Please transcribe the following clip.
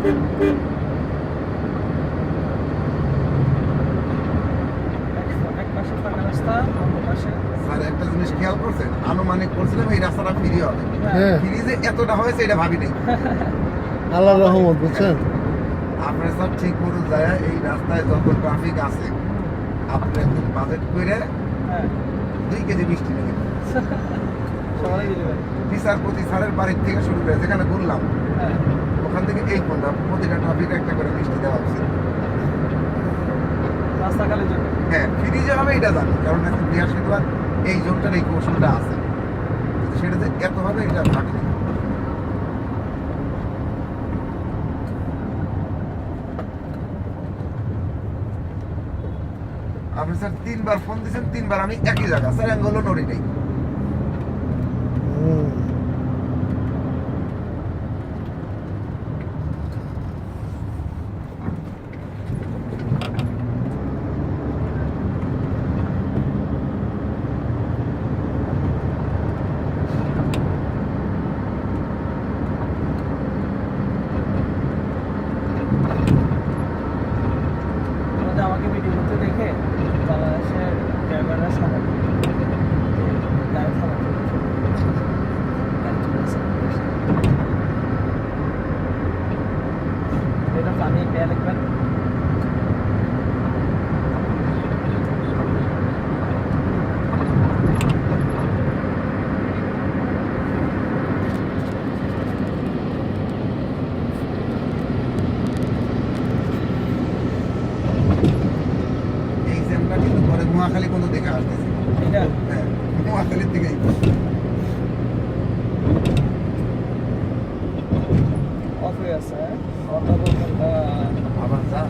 Sir একটা জিনিস খেয়াল করছেন, আনুমানিক করছিলাম এই রাস্তাটা ফ্রি হবে, ফ্রি যে এতটা হয়েছে এটা ভাবি নাই। আল্লাহর রহমত, বুঝছেন? আপনার স্যার ঠিক মতো যায় এই রাস্তায় যত ট্রাফিক আছে আপনি একদম বাজেট করে 2 কেজি মিষ্টি নেবেন বিচারপতি স্যারের বাড়ির থেকে শুরু করে যেখানে ঘুরলাম ওখান থেকে এই পর্যন্ত প্রতিটা ট্রাফিক একটা করে মিষ্টি দেওয়া উচিত। হ্যাঁ, ফ্রি যে হবে এটা জানি, কারণ এখন বৃহস্পতিবার এই জোনটার এই কৌশলটা আছে, সেটা যে এত হবে এটা ভাবি। আপনি স্যার 3বার ফোন দিয়েছেন, 3বার আমি একই জায়গা, স্যার অ্যাঙ্গলও নড়ি নেই। আমাকে ভিডিওতে দেখে বাংলাদেশের ড্রাইভাররা সবাই এটা পানি পেয়ে লিখবেন। নোয়াখালী কোনো দেখে আসতেছি, হ্যাঁ নোয়াখালীর দিকেই। অফ হয়ে আছে আবার যা